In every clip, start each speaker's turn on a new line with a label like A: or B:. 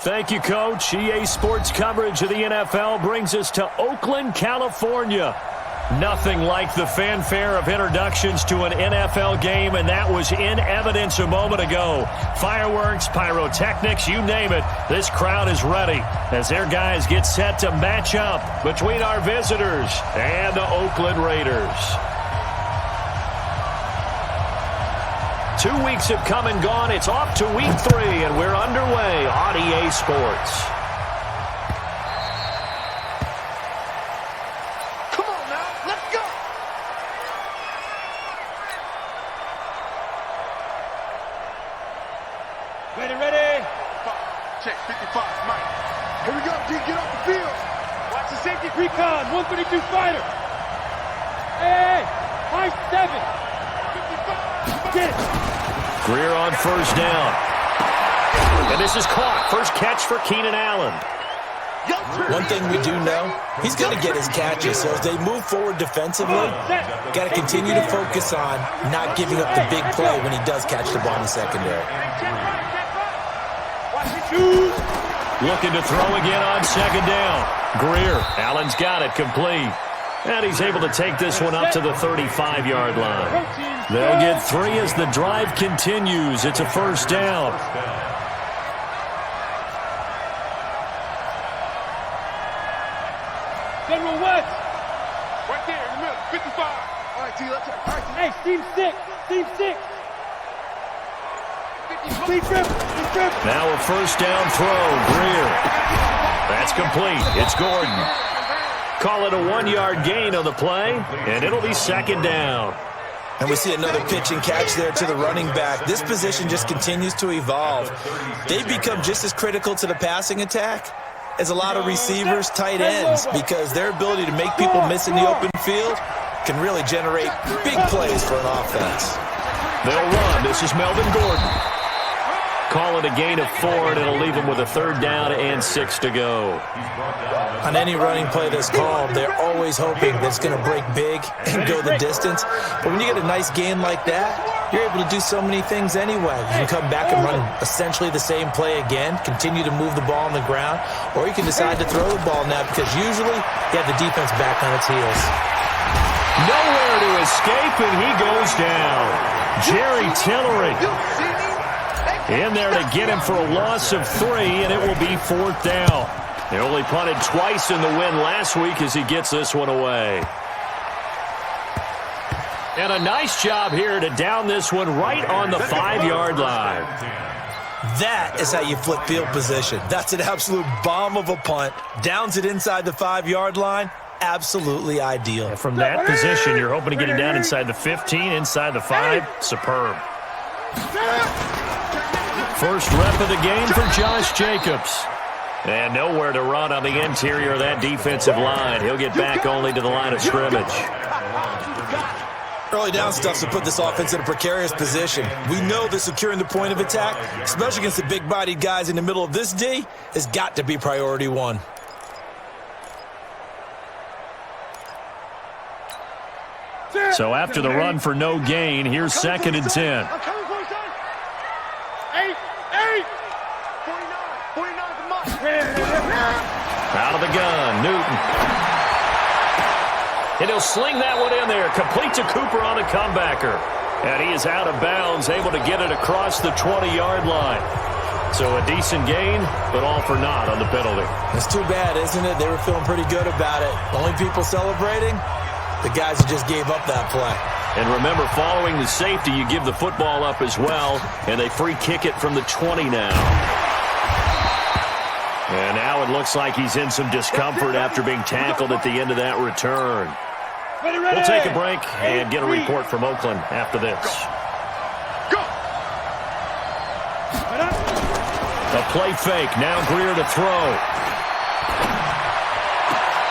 A: Thank you, Coach. EA Sports coverage of the NFL brings us to Oakland, California. Nothing like the fanfare of introductions to an NFL game, and that was in evidence a moment ago. Fireworks, pyrotechnics, you name it. This crowd is ready as their guys get set to match up between our visitors and the Oakland Raiders. 2 weeks have come and gone. It's off to week 3, and we're underway on EA Sports.
B: Ready. Check, 55, Mike. Here we go, D, get off the field. Watch the safety precon, 132 fighter. Hey, high 7. 55. Get it.
A: Greer on first down. And this is caught. First catch for Keenan Allen.
C: One thing we do know, he's going to get his catches. So as they move forward defensively, got to continue to focus on not giving up the big play when he does catch the ball in the secondary.
A: Looking to throw again on second down. Greer. Allen's got it complete. And he's able to take this one up to the 35-yard line. They'll get 3 as the drive continues. It's a first down.
B: General West. Right there in the middle, 55. All right, T, let's go. All right, T. Hey, Team 6. Team 6.
A: Now a first down throw. Greer. That's complete. It's Gordon. Call it a 1-yard gain on the play, and it'll be second down.
C: And we see another pitch and catch there to the running back. This position just continues to evolve. They've become just as critical to the passing attack as a lot of receivers, tight ends, because their ability to make people miss in the open field can really generate big plays for an offense.
A: They'll run. This is Melvin Gordon. Call it a gain of 4, and it'll leave them with a third down and 6 to go.
C: On any running play that's called, they're always hoping that it's going to break big and go the distance. But when you get a nice gain like that, you're able to do so many things anyway. You can come back and run essentially the same play again, continue to move the ball on the ground, or you can decide to throw the ball now because usually you have the defense back on its heels.
A: Nowhere to escape, and he goes down. Jerry Tillery in there to get him for a loss of 3, and it will be 4th down. They only punted twice in the win last week as he gets this one away. And a nice job here to down this one right on the 5-yard line.
C: That is how you flip field position. That's an absolute bomb of a punt. Downs it inside the 5-yard line. Absolutely ideal.
A: And from that position, you're hoping to get him down inside the 15, inside the 5. Superb. First rep of the game for Josh Jacobs. And nowhere to run on the interior of that defensive line. He'll get back only to the line of scrimmage.
C: Early down stuff to put this offense in a precarious position. We know that securing the point of attack, especially against the big-bodied guys in the middle of this D, has got to be priority 1.
A: So after the run for no gain, here's 2nd and 10. Out of the gun, Newton. And he'll sling that one in there. Complete to Cooper on a comebacker. And he is out of bounds, able to get it across the 20-yard line. So a decent gain, but all for naught on the penalty.
C: It's too bad, isn't it? They were feeling pretty good about it. Only people celebrating, the guys who just gave up that play.
A: And remember, following the safety, you give the football up as well, and they free kick it from the 20 now. And now it looks like he's in some discomfort after being tackled at the end of that return. We'll take a break and get a report from Oakland after this. A play fake. Now Greer to throw.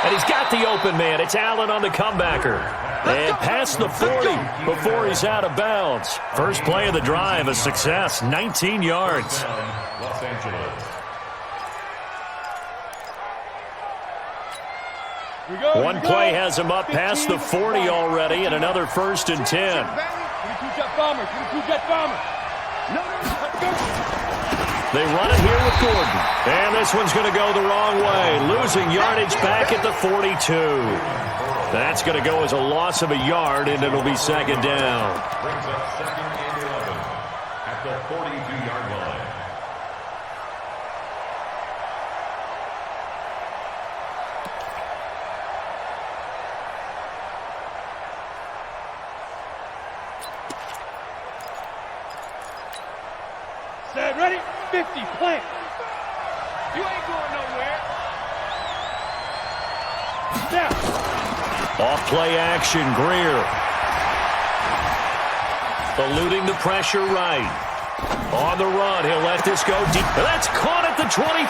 A: And he's got the open man. It's Allen on the comebacker. And past the 40 before he's out of bounds. First play of the drive, a success. 19 yards.
D: Los Angeles.
A: One play has him up past the 40 already, and another 1st and 10. They run it here with Gordon. And this one's going to go the wrong way. Losing yardage back at the 42. That's going to go as a loss of a yard, and it'll be second down.
D: Brings up second and 11 at the 42-yard line.
B: Set, ready? 50, plant. You ain't going nowhere. Snap.
A: Off play action, Greer. Eluding the pressure right. On the run, he'll let this go deep. That's caught at the 25.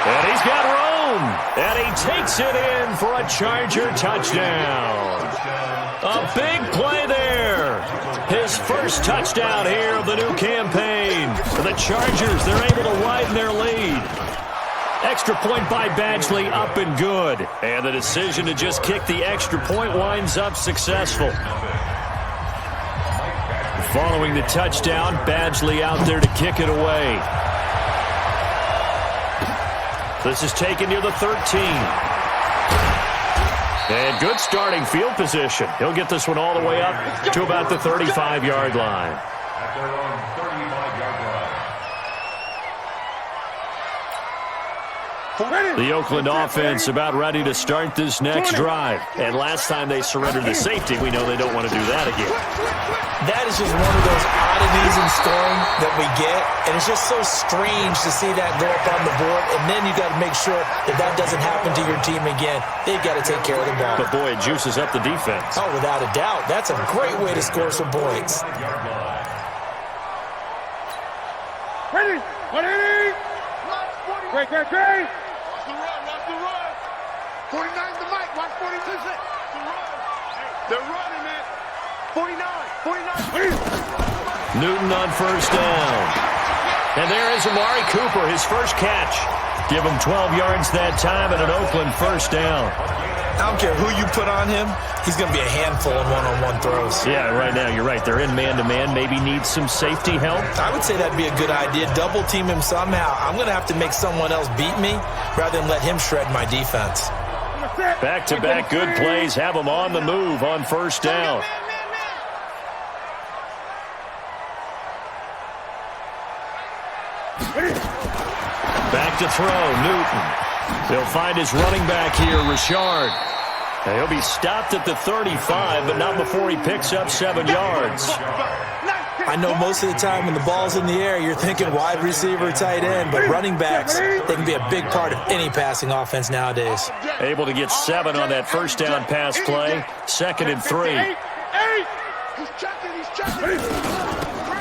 A: And he's got room. And he takes it in for a Charger touchdown. A big play there. His first touchdown here of the new campaign. For the Chargers, they're able to widen their lead. Extra point by Badgley, up and good. And the decision to just kick the extra point winds up successful. Following the touchdown, Badgley out there to kick it away. This is taken near the 13. And good starting field position. He'll get this one all the way up to about the 35-yard line.
D: At their own 35-yard line.
A: The Oakland offense about ready to start this next drive. And last time they surrendered the safety, we know they don't want to do that again.
C: That is just one of those oddities in scoring that we get. And it's just so strange to see that go up on the board. And then you got to make sure that that doesn't happen to your team again. They've got to take care of the ball.
A: But boy, it juices up the defense.
C: Oh, without a doubt. That's a great way to score some points.
B: Ready? Ready? Great, great, great.
E: Watch the run, watch the run. 49's the mic, watch 42. The run. They're running it. 49.
A: Newton on first down. And there is Amari Cooper, his first catch. Give him 12 yards that time and an Oakland first down.
C: I don't care who you put on him. He's going to be a handful in one-on-one throws.
A: Yeah, right now, you're right. They're in man-to-man. Maybe needs some safety help.
C: I would say that'd be a good idea. Double team him somehow. I'm going to have to make someone else beat me rather than let him shred my defense.
A: Back-to-back good plays. Have him on the move on first down. Back to throw, Newton. He'll find his running back here, Richard. And he'll be stopped at the 35, but not before he picks up 7 yards.
C: I know most of the time when the ball's in the air, you're thinking wide receiver, tight end, but running backs, they can be a big part of any passing offense nowadays.
A: Able to get 7 on that first down pass play. 2nd and 3.
E: He's checking.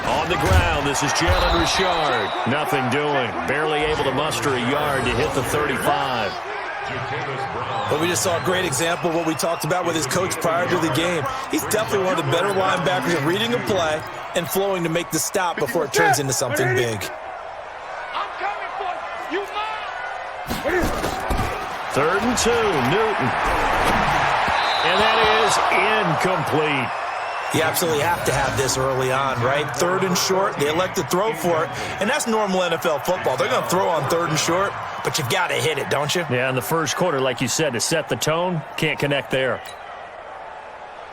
A: On the ground, this is Jalen Richard. Nothing doing. Barely able to muster a yard to hit the 35.
C: But we just saw a great example of what we talked about with his coach prior to the game. He's definitely one of the better linebackers at reading a play and flowing to make the stop before it turns into something big.
E: I'm coming for you, man.
A: 3rd and 2, Newton. And that is incomplete.
C: You absolutely have to have this early on, right? 3rd and short, they elect to throw for it, and that's normal NFL football. They're going to throw on 3rd and short, but you've got to hit it, don't you?
A: Yeah, in the first quarter, like you said, to set the tone, can't connect there.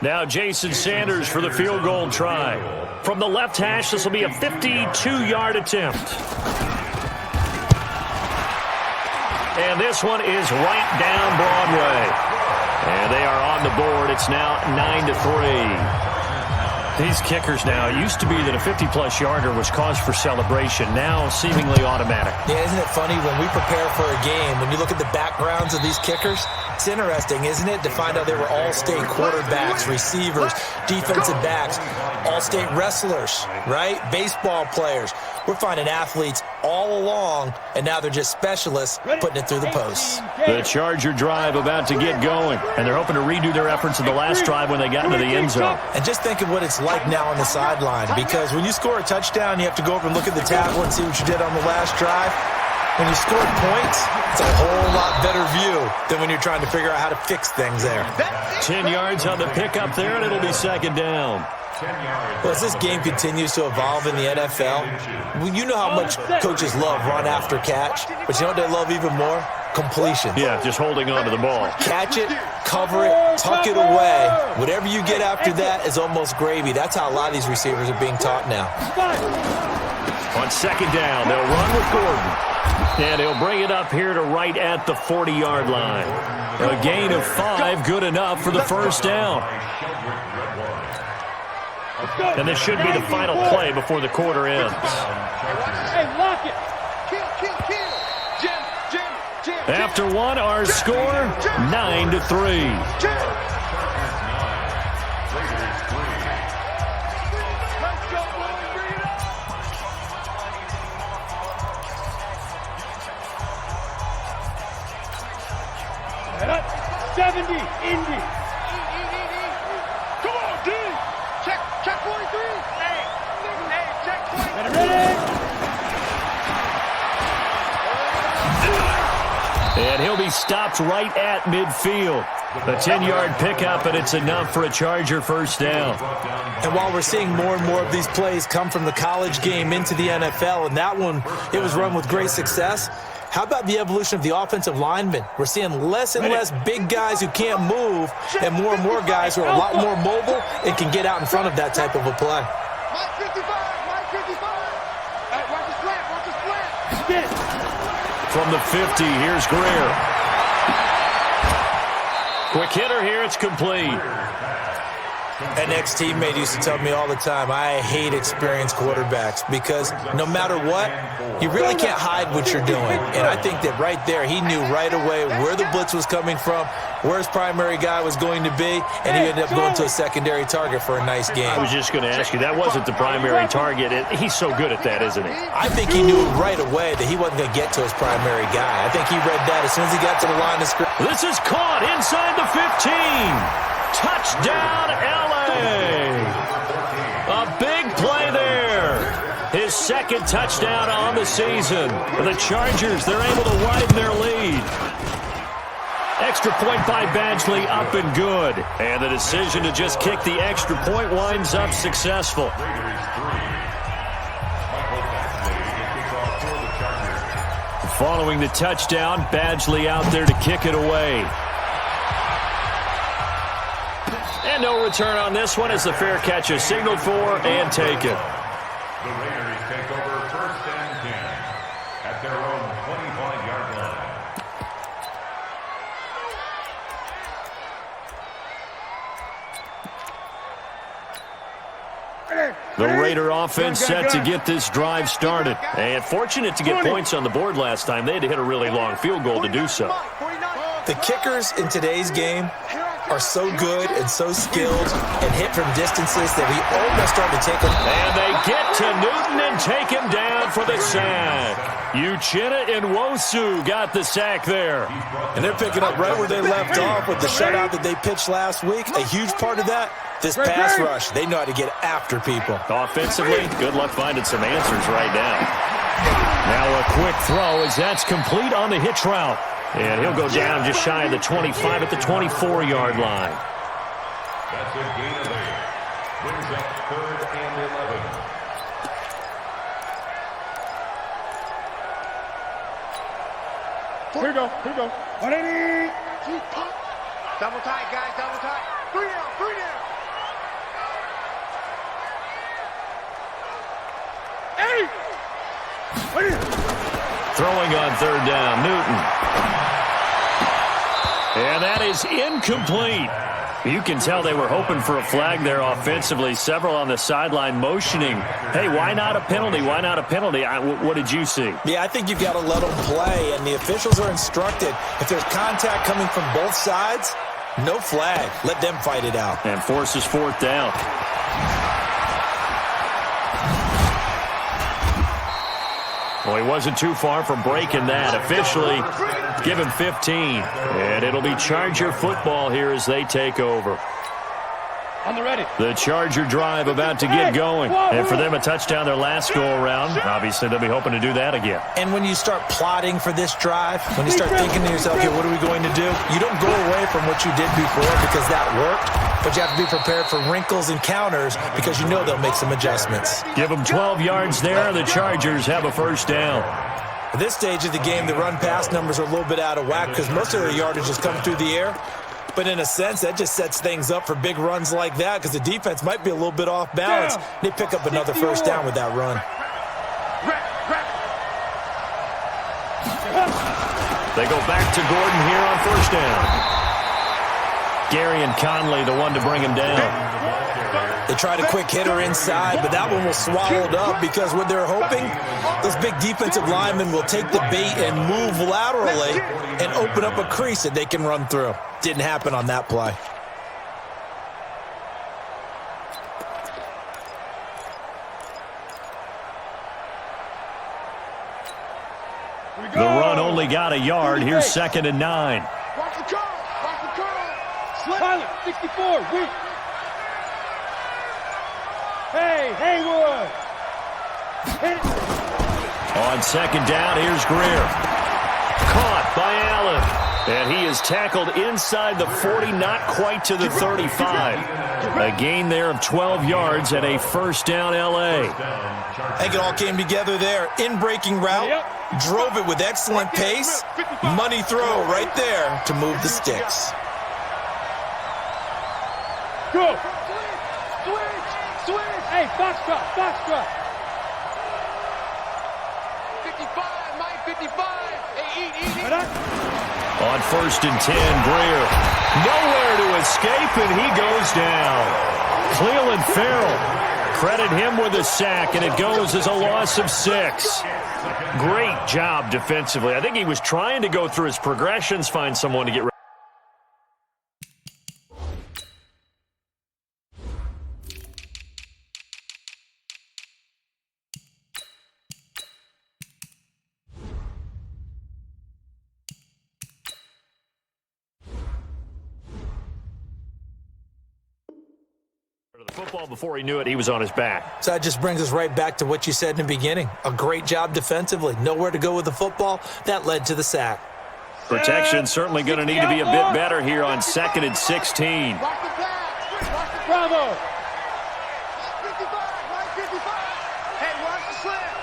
A: Now Jason Sanders for the field goal try. From the left hash, this will be a 52-yard attempt. And this one is right down Broadway. And they are on the board. It's now 9-3. These kickers now, it used to be that a 50-plus yarder was cause for celebration. Now seemingly automatic.
C: Yeah, isn't it funny when we prepare for a game, when you look at the backgrounds of these kickers, it's interesting, isn't it, to find out they were all-state quarterbacks, receivers, defensive backs, all-state wrestlers, right? Baseball players. We're finding athletes all along, and now they're just specialists putting it through the posts.
A: The Charger drive about to get going, and they're hoping to redo their efforts in the last drive when they got into the end zone.
C: And just think of what it's like now on the sideline, because when you score a touchdown, you have to go over and look at the tablet and see what you did on the last drive. When you score points, it's a whole lot better view than when you're trying to figure out how to fix things there.
A: 10 yards on the pickup there, and it'll be 2nd down.
C: Well, as this game continues to evolve in the NFL, well, you know how much coaches love run after catch, but you know what they love even more? Completion.
A: Yeah, just holding on to the ball.
C: Catch it, cover it, tuck it away. Whatever you get after that is almost gravy. That's how a lot of these receivers are being taught now.
A: On second down, they'll run with Gordon. And he'll bring it up here to right at the 40-yard line. A gain of 5, good enough for the first down. And this should be the final play before the quarter ends.
B: Hey, lock it.
E: Kill. Jim.
A: After one, our score, 9-3.
E: Jim.
B: Head up. 70, Indy.
E: Come on, D. Check 43. Hey, check 43.
B: Ready?
A: And he'll be stopped right at midfield. A 10-yard pickup, and it's enough for a Charger first down.
C: And while we're seeing more and more of these plays come from the college game into the NFL, and that one, it was run with great success, how about the evolution of the offensive linemen? We're seeing less and less big guys who can't move and more guys who are a lot more mobile and can get out in front of that type of a play.
E: Mike 55. Hey, watch the slant.
B: Get it.
A: From the 50, here's Greer. Quick hitter here, it's complete.
C: An ex-teammate used to tell me all the time, I hate experienced quarterbacks because no matter what, you really can't hide what you're doing. And I think that right there, he knew right away where the blitz was coming from, where his primary guy was going to be, and he ended up going to a secondary target for a nice game.
A: I was just going to ask you, that wasn't the primary target. He's so good at that, isn't he?
C: I think he knew right away that he wasn't going to get to his primary guy. I think he read that as soon as he got to the line of scrimmage.
A: This is caught inside the 15. Touchdown, L.A. A big play there. His second touchdown on the season. The Chargers, they're able to widen their lead. Extra point by Badgley, up and good. And the decision to just kick the extra point winds up successful. Following the touchdown, Badgley out there to kick it away. And no return on this one as the fair catch is signaled for and taken.
D: The Raiders take over first and 10 at their own 25-yard line.
A: The Raider offense set to get this drive started. And fortunate to get points on the board last time. They had to hit a really long field goal to do so.
C: The kickers in today's game are so good and so skilled and hit from distances that we almost start to take them.
A: And they get to Newton and take him down for the sack. Uchenna and Nwosu got the sack there.
C: And they're picking up right where they left off with the shutout that they pitched last week. A huge part of that, this pass rush. They know how to get after people.
A: Offensively, good luck finding some answers right now. Now a quick throw as that's complete on the hitch route. And he'll go down just shy of the 25 at the 24-yard line.
D: That's a gain of 8. Brings up 3rd and 11.
B: Here we go. 180.
E: Double tight, guys, double tight. 3 down.
A: Throwing on 3rd down, Newton. And that is incomplete. You can tell they were hoping for a flag there offensively. Several on the sideline motioning, hey, why not a penalty? Why not a penalty? What did you see?
C: Yeah, I think you've got to let them play, and the officials are instructed. If there's contact coming from both sides, no flag. Let them fight it out.
A: And forces 4th down. Well, he wasn't too far from breaking that. Officially, give him 15. And it'll be Charger football here as they take over.
B: On the ready.
A: The Charger drive about to get going. And for them, a touchdown their last go-around. Obviously, they'll be hoping to do that again.
C: And when you start plotting for this drive, when you start thinking to yourself, okay, what are we going to do? You don't go away from what you did before because that worked, but you have to be prepared for wrinkles and counters because you know they'll make some adjustments.
A: Give them 12 yards there. The Chargers have a first down.
C: At this stage of the game, the run-pass numbers are a little bit out of whack because most of their yardage is coming through the air. But in a sense, that just sets things up for big runs like that because the defense might be a little bit off balance. They pick up another first down with that run.
A: They go back to Gordon here on first down. Gary and Conley, the one to bring him down.
C: They tried a quick hitter inside, but that one was swallowed up because what they're hoping, those big defensive linemen will take the bait and move laterally and open up a crease that they can run through. Didn't happen on that play.
A: The run only got a yard. Here's 2nd and 9.
E: Watch the curl. Watch the curl.
B: Pilot, 64, weak. Hey, Haywood. Hit it.
A: On 2nd down, here's Greer. Caught by Allen. And he is tackled inside the 40, not quite to the 35. A gain there of 12 yards and a first down L.A.
C: I think it all came together there. In-breaking route, drove it with excellent pace. Money throw right there to move the sticks.
B: Go. Switch. Hey, Foxtrot.
E: 55, Mike, 55. Hey, eat.
A: On 1st and 10, Greer. Nowhere to escape, and he goes down. Cleveland Farrell. Credit him with a sack, and it goes as a loss of 6. Great job defensively. I think he was trying to go through his progressions, find someone to get ready. The football before he knew it, he was on his back.
C: So that just brings us right back to what you said in the beginning. A great job defensively. Nowhere to go with the football. That led to the sack.
A: Protection certainly going to need to be a bit better here on 2nd and 16.
B: Bravo.
E: 55, Mike, 55. Hey, watch the slant.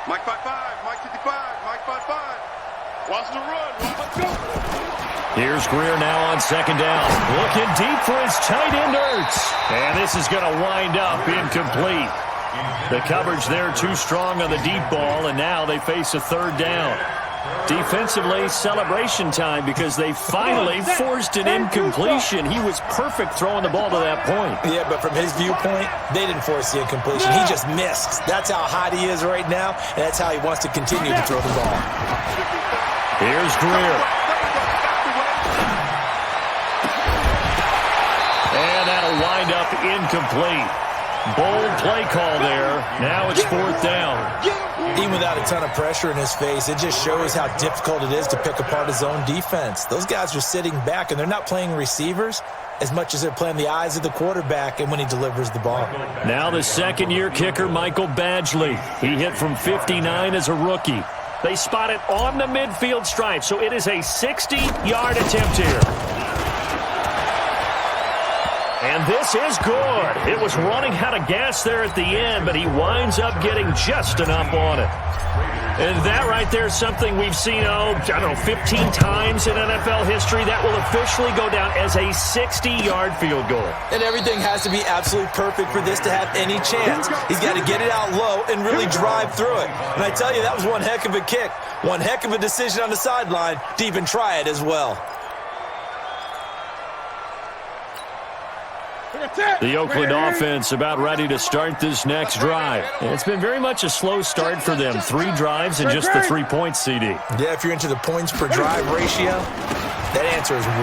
E: Mike 55, Mike 55, Mike 55. Watch the run. Let's go.
A: Here's Greer now on 2nd down. Looking deep for his tight end, Ertz. And this is going to wind up incomplete. The coverage there too strong on the deep ball, and now they face a 3rd down. Defensively, celebration time because they finally forced an incompletion. He was perfect throwing the ball to that point.
C: Yeah, but from his viewpoint, they didn't force the incompletion. He just missed. That's how hot he is right now, and that's how he wants to continue to throw the ball.
A: Here's Greer. And that'll wind up incomplete. Bold play call there. Now it's 4th down.
C: Even without a ton of pressure in his face, it just shows how difficult it is to pick apart his own defense. Those guys are sitting back, and they're not playing receivers as much as they're playing the eyes of the quarterback and when he delivers the ball.
A: Now the second-year kicker, Michael Badgley. He hit from 59 as a rookie. They spot it on the midfield stripe, so it is a 60-yard attempt here. And this is good. It was running out of gas there at the end, but he winds up getting just enough on it. And that right there is something we've seen, 15 times in NFL history. That will officially go down as a 60-yard field goal.
C: And everything has to be absolutely perfect for this to have any chance. He's got to get it out low and really drive through it. And I tell you, that was one heck of a kick. One heck of a decision on the sideline to even try it as well.
A: The Oakland offense about ready to start this next drive. And it's been very much a slow start for them. 3 drives and just the 3 points, CD.
C: Yeah, if you're into the points per drive ratio, that answer is 1.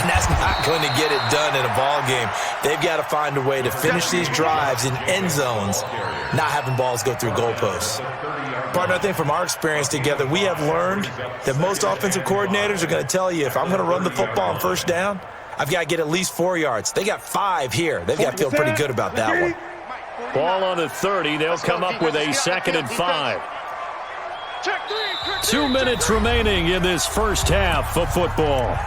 C: And that's not going to get it done in a ball game. They've got to find a way to finish these drives in end zones, not having balls go through goalposts. Partner, I think from our experience together, we have learned that most offensive coordinators are going to tell you, if I'm going to run the football on first down, I've got to get at least 4 yards. They got 5 here. They've got to feel pretty good about that one.
A: Ball on the 30. They'll come up with a 2nd and 5. 2 minutes remaining in this first half of football.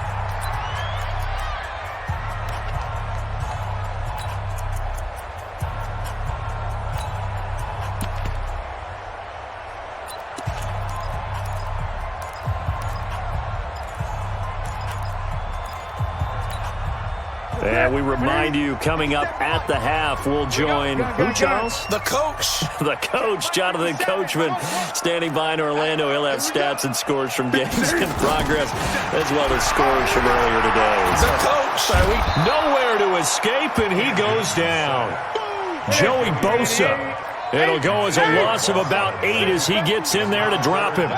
A: And we remind you, coming up at the half, we'll join who, Charles?
C: The coach.
A: The coach, Jonathan Coachman, standing by in Orlando. He'll have stats and scores from games in progress, as well as scores from earlier today.
C: The coach.
A: Nowhere to escape, and he goes down. Joey Bosa. It'll go as a loss of about 8 as he gets in there to drop him.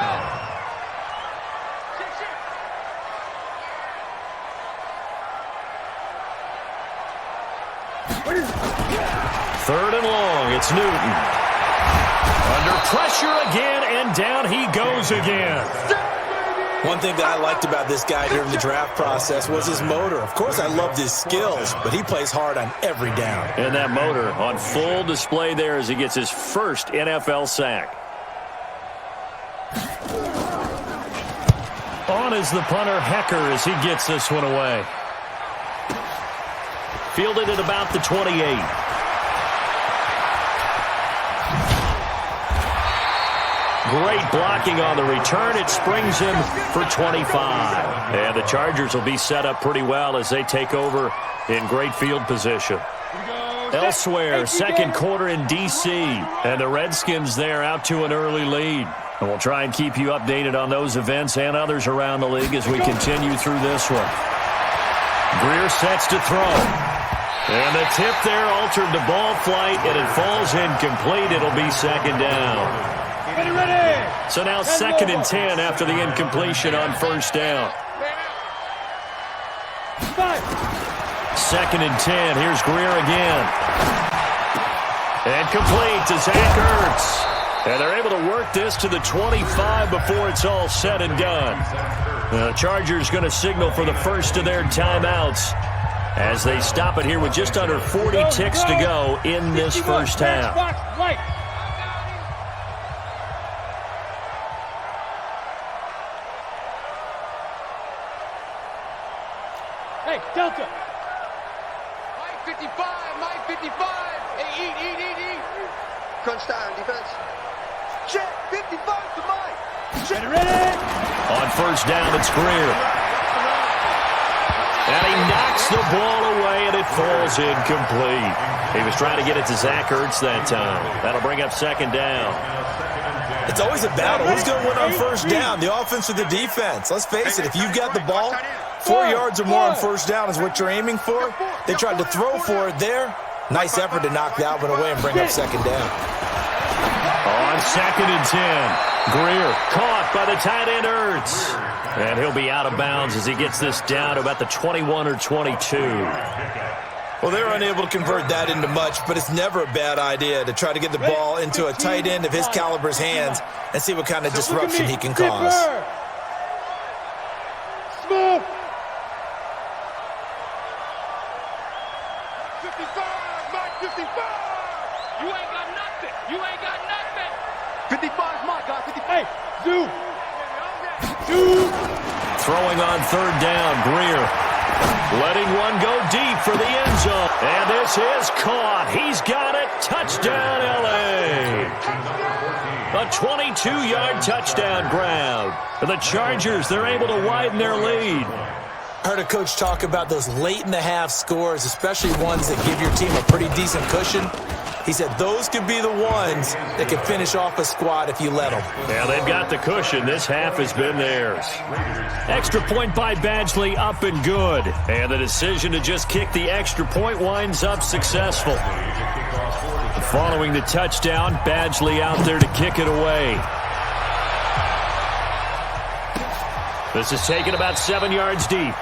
A: Third and long, it's Newton. Under pressure again, and down he goes again.
C: One thing that I liked about this guy during the draft process was his motor. Of course, I loved his skills, but he plays hard on every down.
A: And that motor on full display there as he gets his first NFL sack. On is the punter, Hecker, as he gets this one away. Fielded at about the 28. Great blocking on the return. It springs him for 25. And the Chargers will be set up pretty well as they take over in great field position. Elsewhere, second quarter in D.C. And the Redskins there out to an early lead. And we'll try and keep you updated on those events and others around the league as we continue through this one. Greer sets to throw. And the tip there altered the ball flight, and it falls incomplete. It'll be second down. So now 2nd and 10 after the incompletion on first down. 2nd and 10. Here's Greer again. And complete to Zach Ertz. And they're able to work this to the 25 before it's all said and done. The Chargers going to signal for the first of their timeouts as they stop it here with just under 40 ticks to go in this first half.
B: Hey, Delta.
E: Mike 55, Mike 55. Hey, eat. Crunch time, defense. Check, 55 to Mike.
B: Check. Ready.
A: On first down, it's Greer. And he knocks the ball away, and it falls incomplete. He was trying to get it to Zach Ertz that time. That'll bring up second down.
C: It's always a battle. Who's going to win on first down, the offense or the defense? Let's face it, if you've got the ball, 4 yards or more on first down is what you're aiming for. They tried to throw for it there. Nice effort to knock that one away and bring up second down.
A: On 2nd and 10, Greer caught by the tight end Ertz. And he'll be out of bounds as he gets this down to about the 21 or 22.
C: Well, they're unable to convert that into much, but it's never a bad idea to try to get the ball into a tight end of his caliber's hands and see what kind of disruption he can cause.
B: Smooth.
E: 55, Mike 55. You ain't got nothing. You ain't got nothing. 55 Mike, got 55.
B: Hey, Zoo.
A: Throwing on third down, Greer. Letting one go deep for the end zone. And this is caught. He's got it. Touchdown, L.A. A 22-yard touchdown grab. The Chargers, they're able to widen their lead.
C: I heard a coach talk about those late-in-the-half scores, especially ones that give your team a pretty decent cushion. He said those could be the ones that can finish off a squad if you let them.
A: Yeah, they've got the cushion. This half has been theirs. Extra point by Badgley, up and good. And the decision to just kick the extra point winds up successful. Following the touchdown, Badgley out there to kick it away. This is taken about 7 yards deep.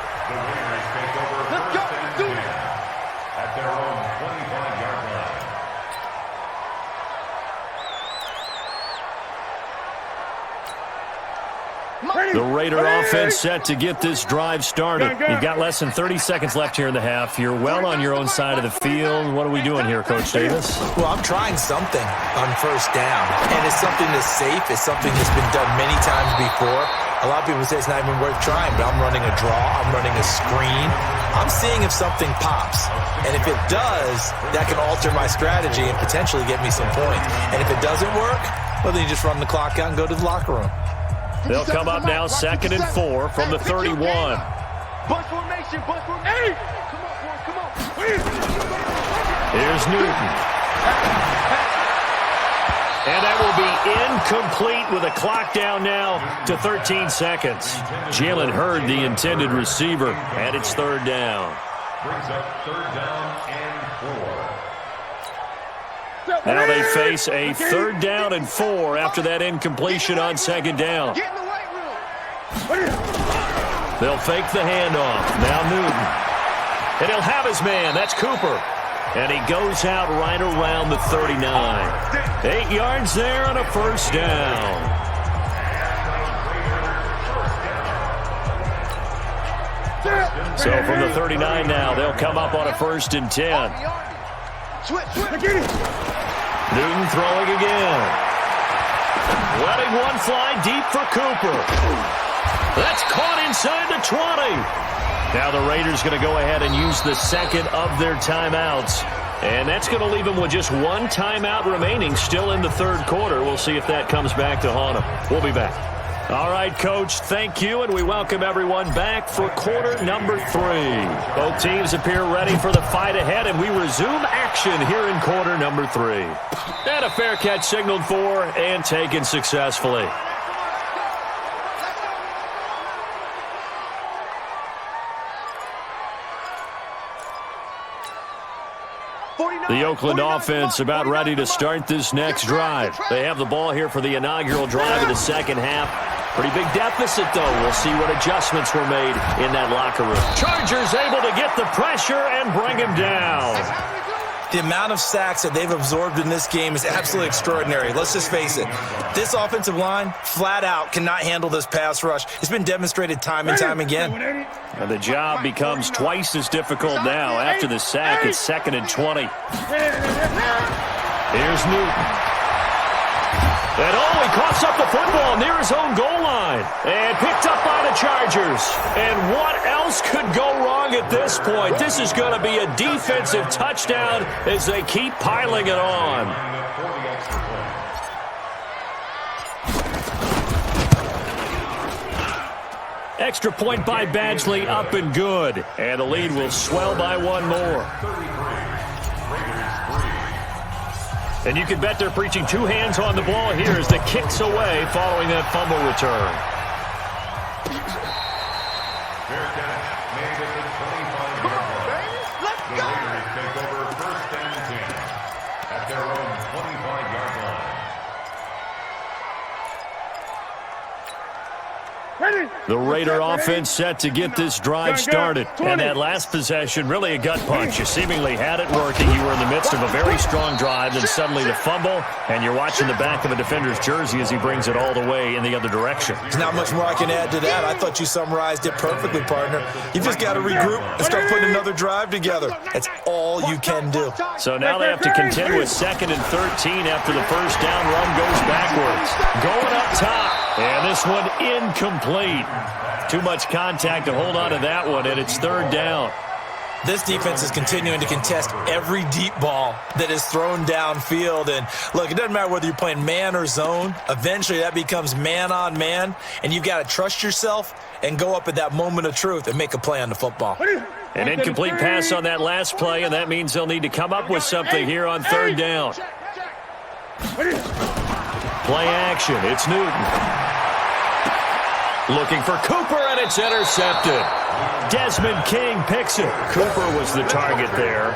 E: Let's go. Do it.
D: At their own 25-yard line.
A: The Raider offense set to get this drive started. You've got less than 30 seconds left here in the half. You're well on your own side of the field. What are we doing here, Coach Davis?
C: Well, I'm trying something on first down, and it's something that's safe. It's something that's been done many times before. A lot of people say it's not even worth trying, but I'm running a draw. I'm running a screen. I'm seeing if something pops, and if it does, that can alter my strategy and potentially get me some points. And if it doesn't work, well, then you just run the clock out and go to the locker room.
A: They'll come up now 2nd and 4 from the 31.
B: Bunch formation, bunch formation. Hey! Come on.
A: Here's Newton. And that will be incomplete with a clock down now to 13 seconds. Jalen Hurd, the intended receiver, and it's 3rd down.
D: Brings up 3rd down and 4.
A: Now they face a 3rd down and 4 after that incompletion on 2nd down. They'll fake the handoff. Now Newton. And he'll have his man. That's Cooper. And he goes out right around the 39. 8 yards there on a 1st down. So from the 39 now, they'll come up on a 1st and 10. Newton throwing again. Letting one fly deep for Cooper. That's caught inside the 20. Now the Raiders going to go ahead and use the 2nd of their timeouts. And that's going to leave them with just 1 timeout remaining still in the 3rd quarter. We'll see if that comes back to haunt them. We'll be back. All right, Coach, thank you, and we welcome everyone back for quarter number 3. Both teams appear ready for the fight ahead, and we resume action here in quarter number 3. And a fair catch signaled for and taken successfully. The Oakland offense about ready to start this next drive. They have the ball here for the inaugural drive of the 2nd half. Pretty big deficit, though. We'll see what adjustments were made in that locker room. Chargers able to get the pressure and bring him down.
C: The amount of sacks that they've absorbed in this game is absolutely extraordinary. Let's just face it. This offensive line, flat out, cannot handle this pass rush. It's been demonstrated time and time again.
A: And the job becomes twice as difficult now. After the sack, it's 2nd and 20. Here's Newton. And he coughs up the football near his own goal line. And picked up by the Chargers. And what else could go wrong at this point? This is going to be a defensive touchdown as they keep piling it on. Extra point by Badgley, up and good. And the lead will swell by 1 more. And you can bet they're preaching 2 hands on the ball here as the kick's away following that fumble return.
D: Fair catch made at the 25-yard line. The Raiders take over 1st and 10 at their own 25-yard line.
A: The Raider offense set to get this drive started. And that last possession, really a gut punch. You seemingly had it working. You were in the midst of a very strong drive, then suddenly the fumble, and you're watching the back of a defender's jersey as he brings it all the way in the other direction.
C: There's not much more I can add to that. I thought you summarized it perfectly, partner. You just got to regroup and start putting another drive together. That's all you can do.
A: So now they have to contend with 2nd and 13 after the 1st down run goes backwards. Going up top. And this one incomplete. Too much contact to hold on to that one, and it's 3rd down.
C: This defense is continuing to contest every deep ball that is thrown downfield. And look, it doesn't matter whether you're playing man or zone. Eventually that becomes man on man, and you've got to trust yourself and go up at that moment of truth and make a play on the football.
A: An incomplete pass on that last play, and that means they'll need to come up with something here on 3rd down. Play action. It's Newton. Looking for Cooper, and it's intercepted. Desmond King picks it. Cooper was the target there.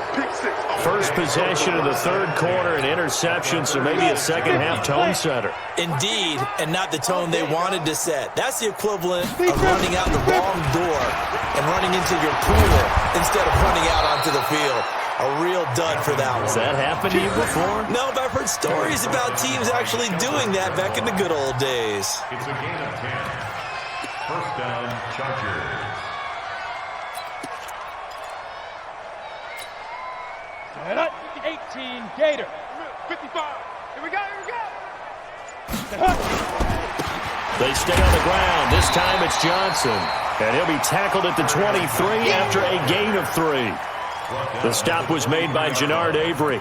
A: First possession of the 3rd quarter, an interception, so maybe a 2nd half tone setter.
C: Indeed, and not the tone they wanted to set. That's the equivalent of running out the wrong door and running into your pool instead of running out onto the field. A real dud for that one.
A: Has that happened to you before?
C: No, but I've heard stories about teams actually doing that back in the good old days.
D: It's a gain of 10. First down, Chargers.
B: 18, Gator. 55. Here we go,
A: They stay on the ground. This time it's Johnson. And he'll be tackled at the 23 after a gain of 3. The stop was made by Jannard Avery.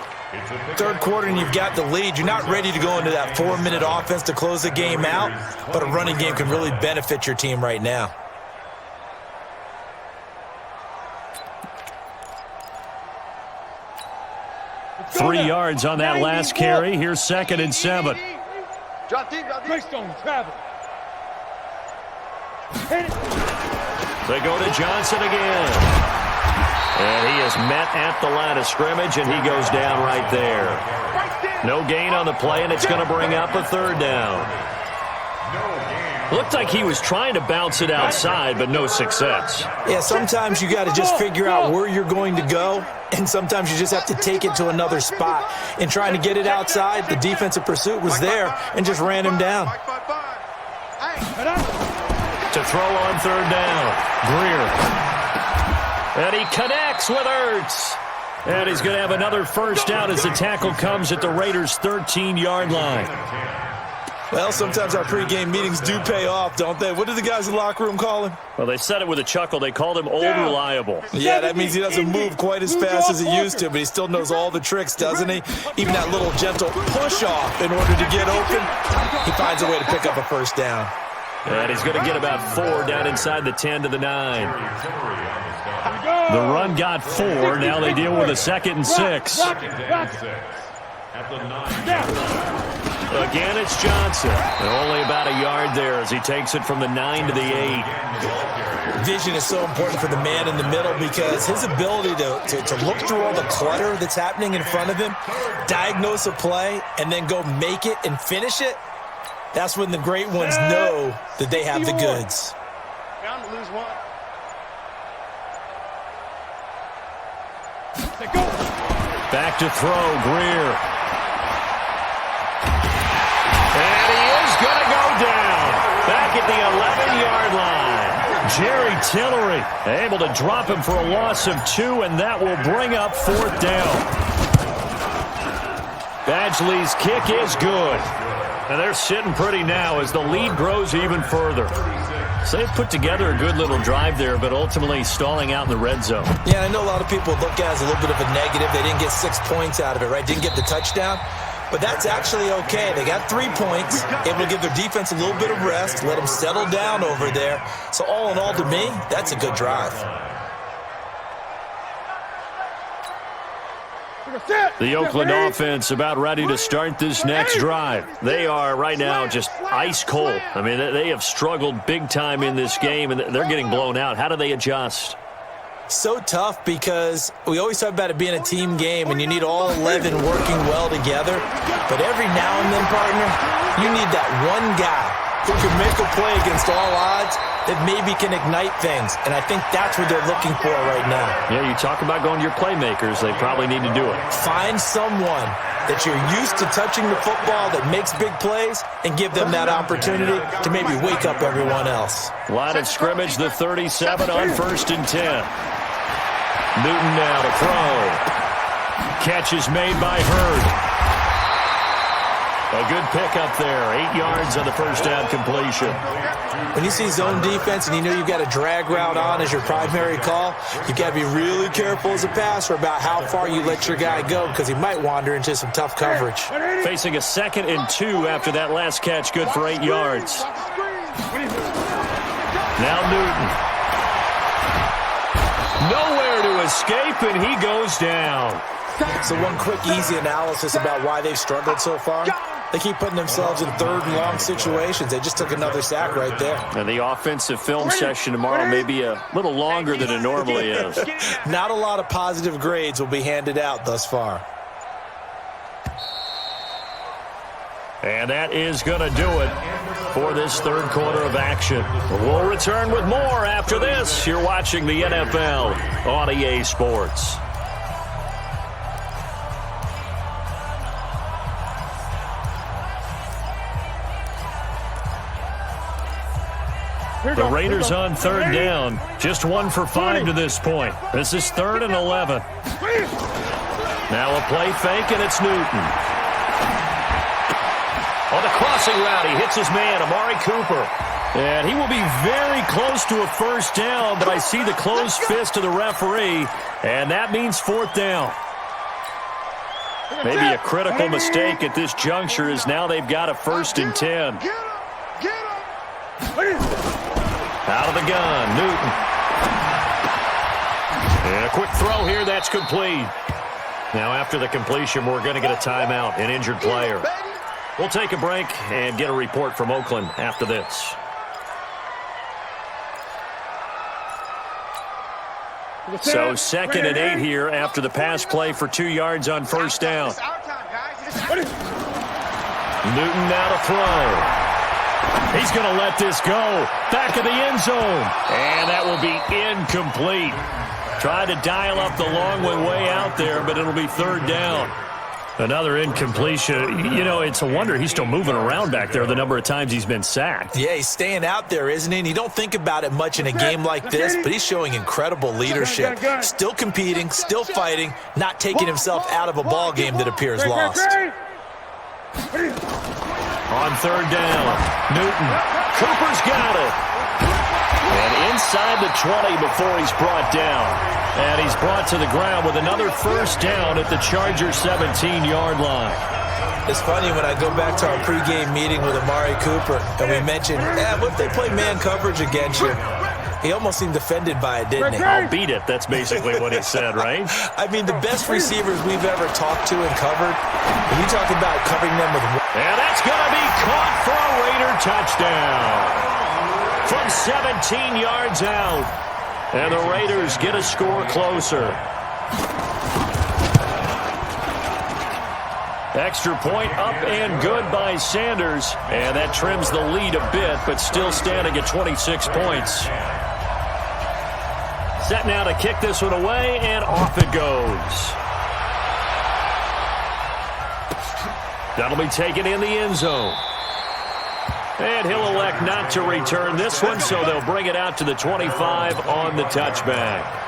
C: Third quarter and you've got the lead. You're not ready to go into that 4-minute offense to close the game out, but a running game can really benefit your team right now.
A: Three yards on that last carry. Here's 2nd and 7.
B: Greystone travel.
A: They go to Johnson again. And he is met at the line of scrimmage, and he goes down right there. No gain on the play, and it's going to bring up a 3rd down. Looked like he was trying to bounce it outside, but no success.
C: Yeah, sometimes you got to just figure out where you're going to go, and sometimes you just have to take it to another spot. In trying to get it outside, the defensive pursuit was there and just ran him down.
A: To throw on 3rd down, Greer. And he connects with Ertz. And he's going to have another first down as the tackle comes at the Raiders' 13-yard line.
C: Well, sometimes our pregame meetings do pay off, don't they? What do the guys in the locker room call him?
A: Well, they said it with a chuckle. They called him Old Reliable.
C: Yeah, that means he doesn't move quite as fast as he used to, but he still knows all the tricks, doesn't he? Even that little gentle push-off in order to get open, he finds a way to pick up a first down.
A: And he's going to get about 4 down inside the 10 to the 9. The run got 4. Now they deal with a 2nd and 6. Again, it's Johnson. And only about a yard there as he takes it from the 9 to the 8.
C: Vision is so important for the man in the middle because his ability to look through all the clutter that's happening in front of him, diagnose a play, and then go make it and finish it, that's when the great ones know that they have the goods.
B: Down to lose 1.
A: Back to throw, Greer. And he is going to go down. Back at the 11-yard line. Jerry Tillery able to drop him for a loss of 2, and that will bring up 4th down. Badgley's kick is good. And they're sitting pretty now as the lead grows even further. So they've put together a good little drive there, but ultimately stalling out in the red zone.
C: Yeah, I know a lot of people look at it as a little bit of a negative. They didn't get 6 points out of it, right? Didn't get the touchdown. But that's actually okay. They got 3 points, able to give their defense a little bit of rest, let them settle down over there. So all in all, to me, that's a good drive.
A: The Oakland offense about ready to start this next drive. They are right now just ice cold. I mean, they have struggled big time in this game, and they're getting blown out. How do they adjust?
C: So tough because we always talk about it being a team game, and you need all 11 working well together. But every now and then, partner, you need that one guy who can make a play against all odds that maybe can ignite things. And I think that's what they're looking for right now.
A: Yeah, you talk about going to your playmakers. They probably need to do it.
C: Find someone that you're used to touching the football that makes big plays and give them that opportunity to maybe wake up everyone else.
A: Line of scrimmage, the 37 on 1st and 10. Newton now to throw. Catch is made by Hurd. A good pickup there. 8 yards on the first down completion.
C: When you see zone defense and you know you've got a drag route on as your primary call, you've got to be really careful as a passer about how far you let your guy go because he might wander into some tough coverage.
A: Facing a 2nd and 2 after that last catch, good for 8 yards. Now Newton. Nowhere to escape, and he goes down.
C: So one quick, easy analysis about why they've struggled so far. They keep putting themselves in 3rd and long situations. They just took another sack right there.
A: And the offensive film session tomorrow may be a little longer than it normally is.
C: Not a lot of positive grades will be handed out thus far.
A: And that is going to do it for this 3rd quarter of action. We'll return with more after this. You're watching the NFL on EA Sports. The Raiders on third down. Just 1 for 5 to this point. This is 3rd and 11. Now a play fake, and it's Newton. On the crossing route, he hits his man, Amari Cooper. And he will be very close to a first down, but I see the closed fist of the referee, and that means 4th down. Maybe a critical mistake at this juncture is now they've got a 1st and 10. Out of the gun, Newton. And a quick throw here, that's complete. Now after the completion, we're going to get a timeout, an injured player. We'll take a break and get a report from Oakland after this. So 2nd and 8 here after the pass play for 2 yards on first down. Newton now to throw. He's going to let this go. Back of the end zone. And that will be incomplete. Tried to dial up the long way out there, but it'll be 3rd down. Another incompletion. You know, it's a wonder he's still moving around back there the number of times he's been sacked.
C: Yeah, he's staying out there, isn't he? And you don't think about it much in a game like this, but he's showing incredible leadership. Still competing, still fighting, not taking himself out of a ball game that appears lost.
A: On 3rd down, Newton. Cooper's got it. And inside the 20 before he's brought down. And he's brought to the ground with another first down at the Chargers' 17-yard line.
C: It's funny when I go back to our pregame meeting with Amari Cooper, and we mentioned, what if they play man coverage against you? He almost seemed offended by it, didn't he?
A: I'll beat it. That's basically what he said, right?
C: I mean, the best receivers we've ever talked to and covered, when you talk about covering them with...
A: And that's going to be caught for a Raider touchdown. From 17 yards out. And the Raiders get a score closer. Extra point up and good by Sanders. And that trims the lead a bit, but still standing at 26 points. Set now to kick this one away, and off it goes. That'll be taken in the end zone. And he'll elect not to return this one, so they'll bring it out to the 25 on the touchback.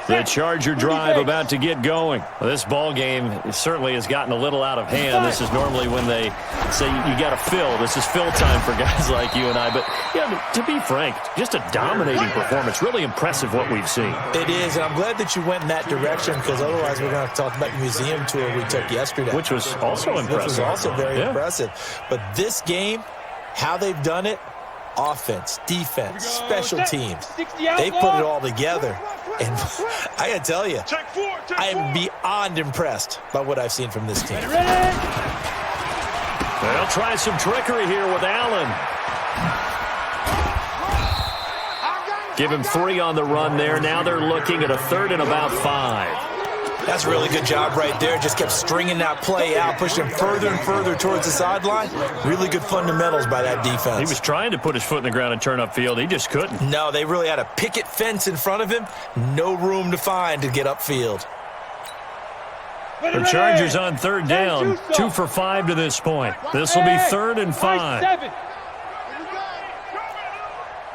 A: The Charger drive about to get going. Well, this ball game certainly has gotten a little out of hand. This is normally when they say you got to fill. This is fill time for guys like you and I. But yeah, to be frank, just a dominating performance. Really impressive what we've seen.
C: It is, and I'm glad that you went in that direction, because otherwise we're going to talk about the museum tour we took yesterday.
A: Which was also impressive.
C: Which was also very impressive. But this game, how they've done it, offense, defense, special teams, they put it all together. And I got to tell you, I am beyond impressed by what I've seen from this team.
A: They'll try some trickery here with Allen. Give him 3 on the run there. Now they're looking at a 3rd and about 5.
C: That's a really good job right there. Just kept stringing that play out, pushing further and further towards the sideline. Really good fundamentals by that defense.
A: He was trying to put his foot in the ground and turn upfield. He just couldn't.
C: No, they really had a picket fence in front of him. No room to find to get upfield.
A: The Chargers on 3rd down. 2 for 5 to this point. This will be 3rd and 5.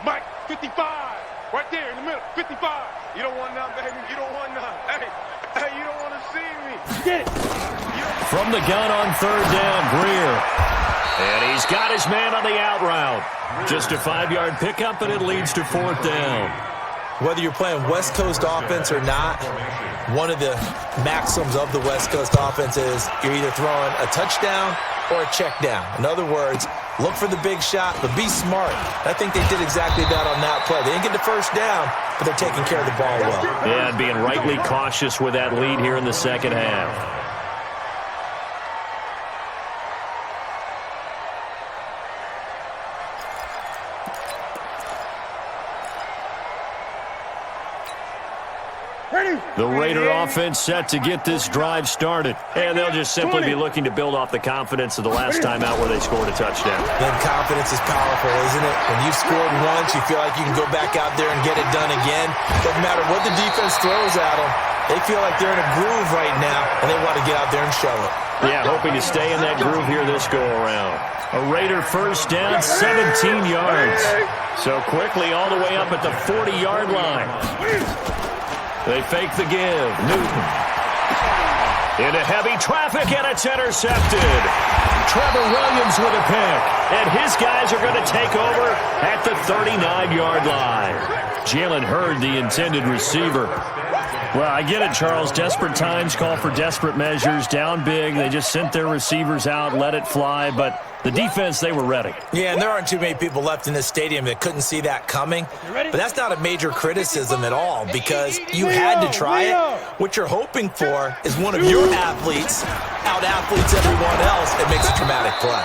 B: Mike, 55. Right there in the middle. 55. You don't want none, baby. You don't want none. Hey, you don't want to see me. Get it.
A: From the gun on 3rd down, Greer. And he's got his man on the out route. Just a 5-yard pickup, and it leads to 4th down.
C: Whether you're playing West Coast offense or not, one of the maxims of the West Coast offense is you're either throwing a touchdown or a check down. In other words, look for the big shot, but be smart. I think they did exactly that on that play. They didn't get the first down, but they're taking care of the ball well.
A: Yeah, and being rightly cautious with that lead here in the second half. The Raider offense set to get this drive started. And they'll just simply be looking to build off the confidence of the last time out where they scored a touchdown.
C: And confidence is powerful, isn't it? When you've scored once, you feel like you can go back out there and get it done again. Doesn't matter what the defense throws at them. They feel like they're in a groove right now, and they want to get out there and show it.
A: Yeah, hoping to stay in that groove here this go-around. A Raider first down, 17 yards. So quickly all the way up at the 40-yard line. They fake the give. Newton. Into heavy traffic, and it's intercepted. Trevor Williams with a pick. And his guys are going to take over at the 39-yard line. Jalen Hurd, the intended receiver. Well, I get it, Charles. Desperate times call for desperate measures. Down big. They just sent their receivers out, let it fly. But the defense, they were ready.
C: Yeah, and there aren't too many people left in this stadium that couldn't see that coming. But that's not a major criticism at all because you had to try it. What you're hoping for is one of your athletes out-athletes everyone else and makes a dramatic play.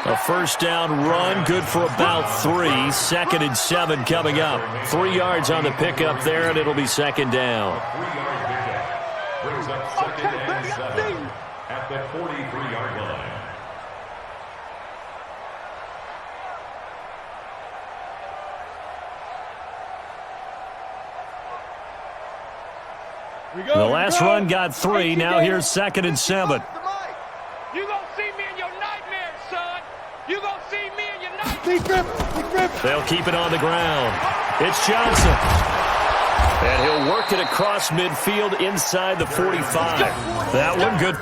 A: A first down run, good for about 3. 2nd and 7 coming up. 3 yards on the pickup there, and it'll be second down.
D: 3-yard pickup brings up 2nd and 7 at the 43-yard line.
A: The last run got 3. Now here's 2nd and 7.
B: You gonna see me in your nightmares, son. You gonna see me in your nightmares.
A: They'll keep it on the ground. It's Johnson. And he'll work it across midfield inside the 45. That one good.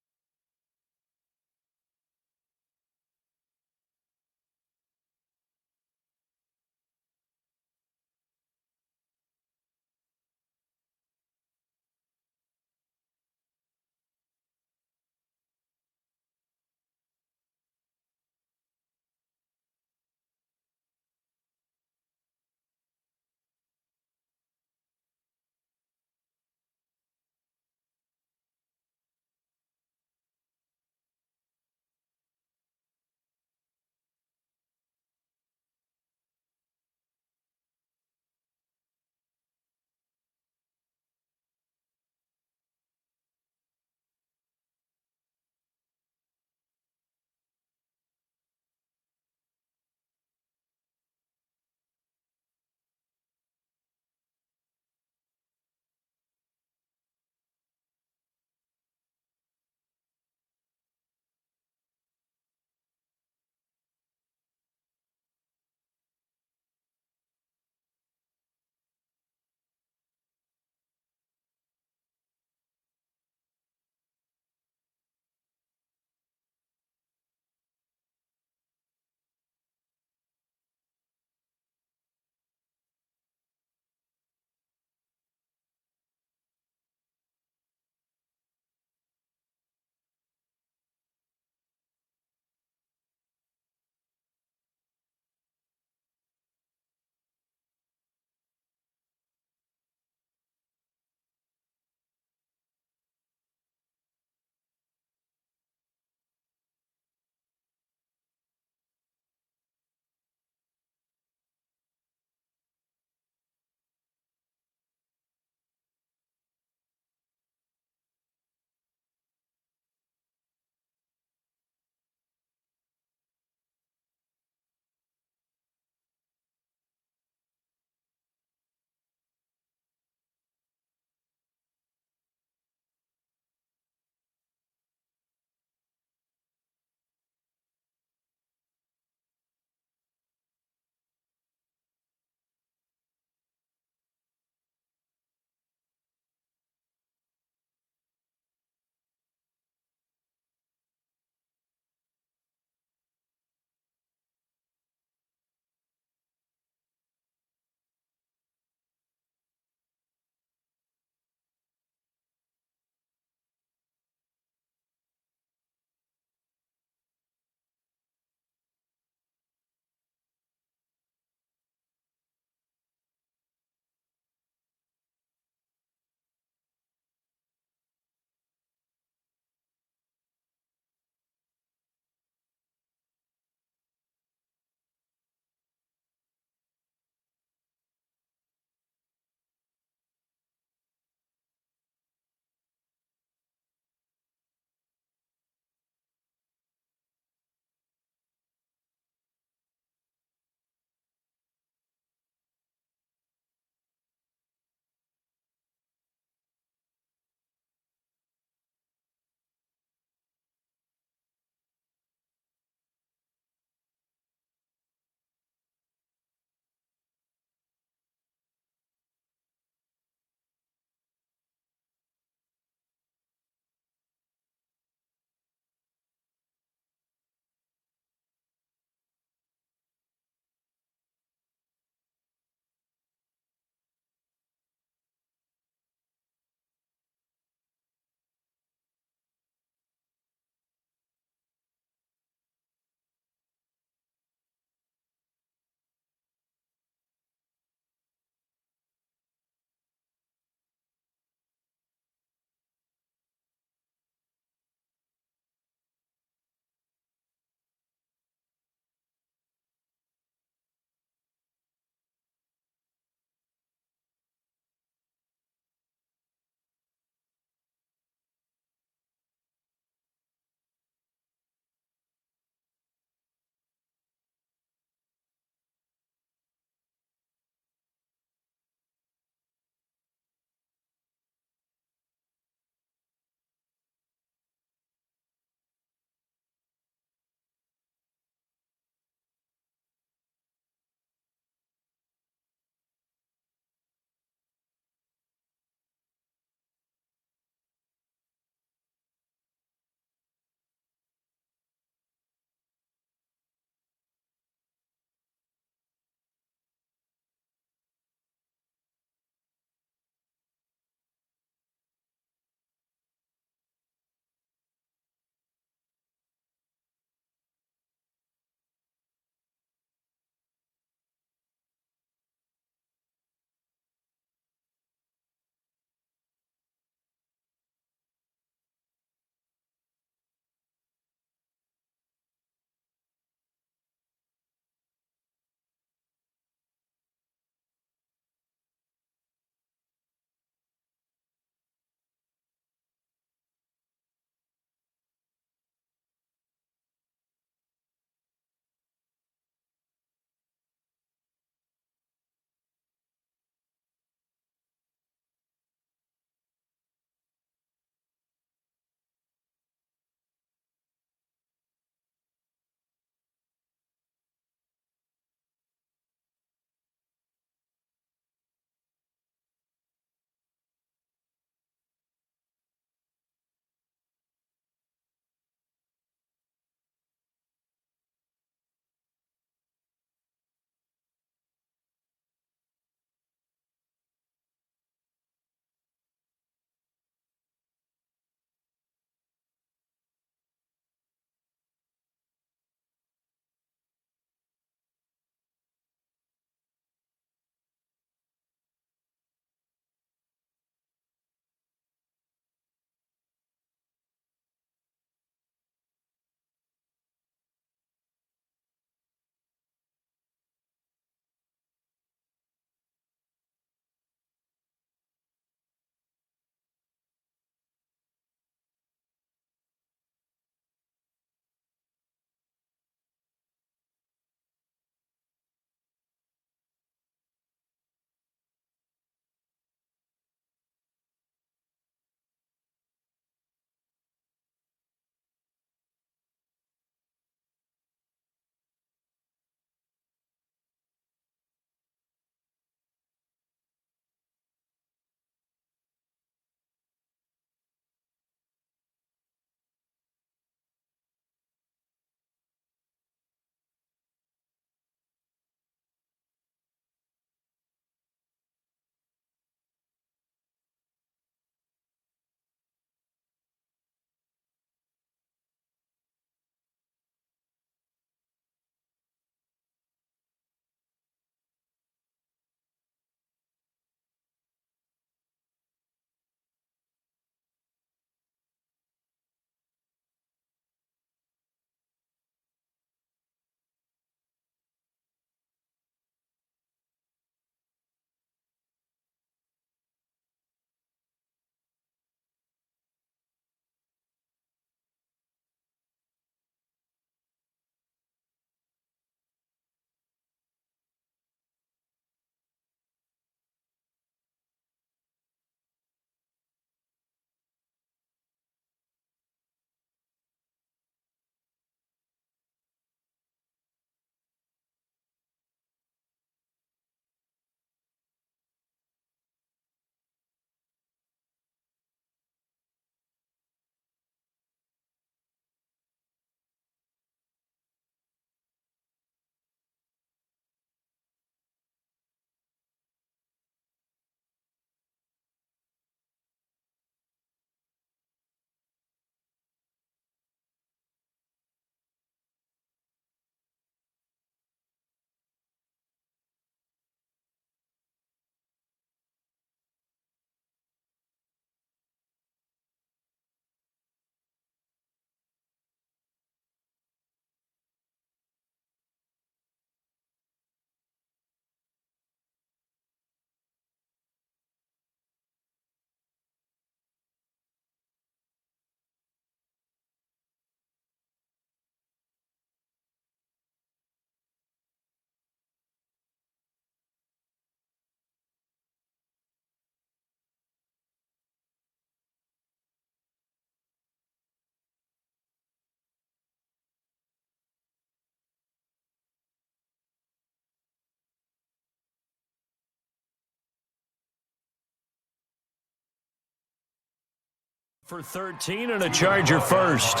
A: For 13 and a Charger first.
D: A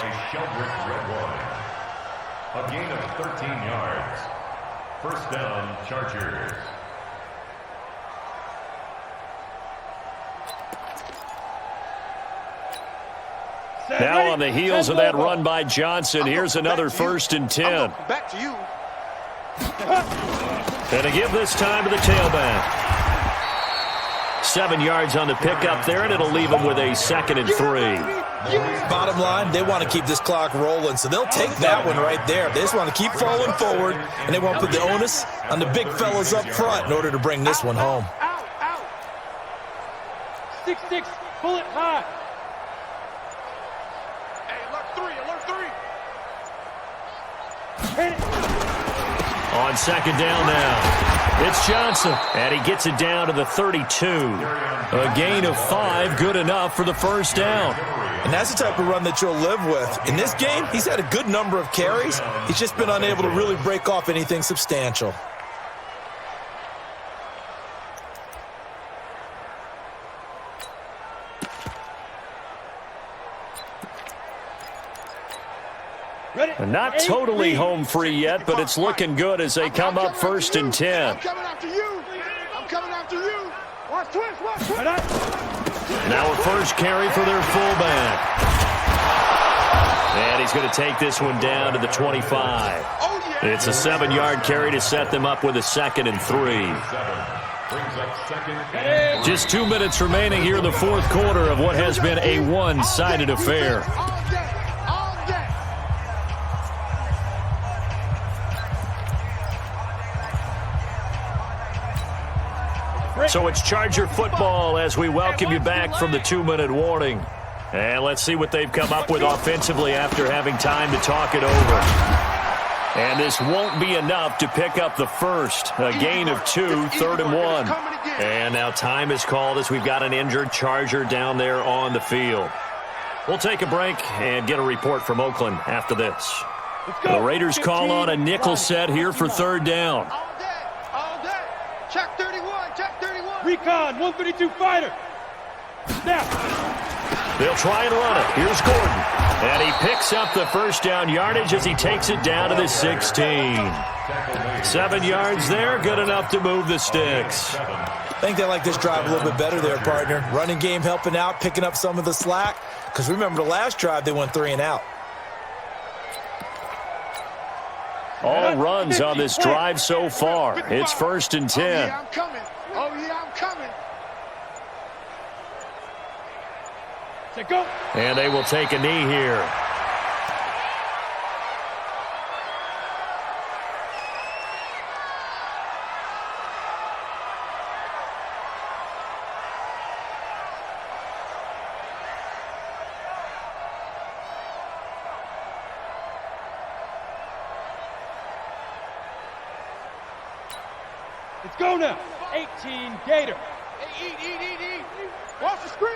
D: gain of 13 yards. First down, Chargers.
A: Now on the heels of that run by Johnson, here's another 1st and 10.
E: Back to you.
A: And to give this time to the tailback. 7 yards on the pickup there, and it'll leave them with a 2nd and 3.
C: Bottom line, they want to keep this clock rolling, so they'll take that one right there. They just want to keep falling forward, and they want to put the onus on the big fellas up front in order to bring this one home.
B: Out. 6-6, pull it high.
E: Hey, alert 3.
B: Hit it.
A: On 2nd down now. It's Johnson, and he gets it down to the 32. A gain of 5, good enough for the 1st down.
C: And that's the type of run that you'll live with. In this game, he's had a good number of carries. He's just been unable to really break off anything substantial.
A: Not totally home free yet, but it's looking good as they come up 1st and 10.
E: I'm coming after you. Watch twist.
A: Now a first carry for their fullback. And he's going to take this one down to the 25. It's a 7-yard carry to set them up with a 2nd and 3. Just 2 minutes remaining here in the 4th quarter of what has been a one-sided affair. So it's Charger football as we welcome you back from the 2-minute warning. And let's see what they've come up with offensively after having time to talk it over. And this won't be enough to pick up the first. A gain of 2, 3rd and 1. And now time is called as we've got an injured Charger down there on the field. We'll take a break and get a report from Oakland after this. The Raiders call on a nickel set here for 3rd down.
E: All day. Check 31.
B: Recon, 132 fighter. Snap.
A: They'll try and run it. Here's Gordon. And he picks up the 1st down yardage as he takes it down to the 16. 7 yards there, good enough to move the sticks.
C: I think they like this drive a little bit better there, partner. Running game helping out, picking up some of the slack. Because remember the last drive, they went 3 and out.
A: All runs on this drive so far. It's 1st and 10.
E: Oh, yeah, I'm coming.
B: Say go.
A: And they will take a knee here.
B: Let's go now. 18 Gator.
E: Hey, eat. Watch the screen.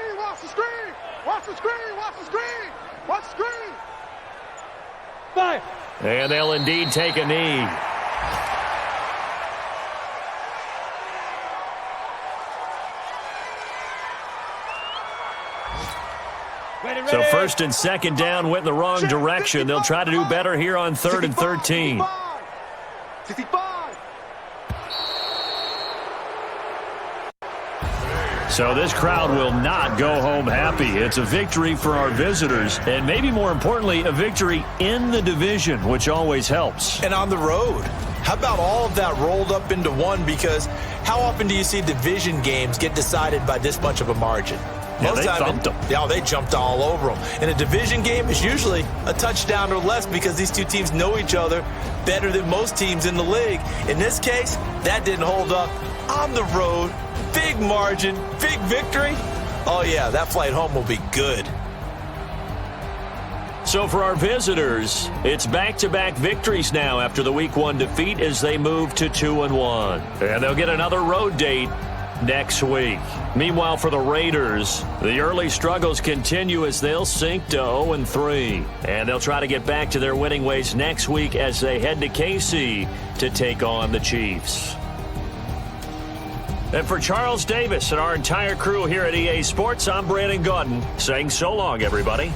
B: Fire.
A: And they'll indeed take a knee.
B: Ready.
A: So 1st and 2nd down went in the wrong direction. They'll try to do better here on 3rd and 13.
E: 65.
A: So this crowd will not go home happy. It's a victory for our visitors, and maybe more importantly, a victory in the division, which always helps.
C: And on the road. How about all of that rolled up into one? Because how often do you see division games get decided by this much of a margin?
A: Yeah, they thumped them.
C: Yeah, they jumped all over them. And a division game is usually a touchdown or less because these two teams know each other better than most teams in the league. In this case, that didn't hold up. On the road, big margin, big victory. Oh, yeah, that flight home will be good.
A: So for our visitors, it's back-to-back victories now after the Week 1 defeat as they move to 2-1. And they'll get another road date next week. Meanwhile, for the Raiders, the early struggles continue as they'll sink to 0-3. And they'll try to get back to their winning ways next week as they head to KC to take on the Chiefs. And for Charles Davis and our entire crew here at EA Sports, I'm Brandon Gaudin saying so long, everybody.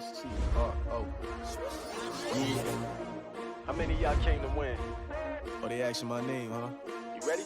F: STRO. Yeah. How many of y'all came to win? Oh, they asking my name, huh? You ready?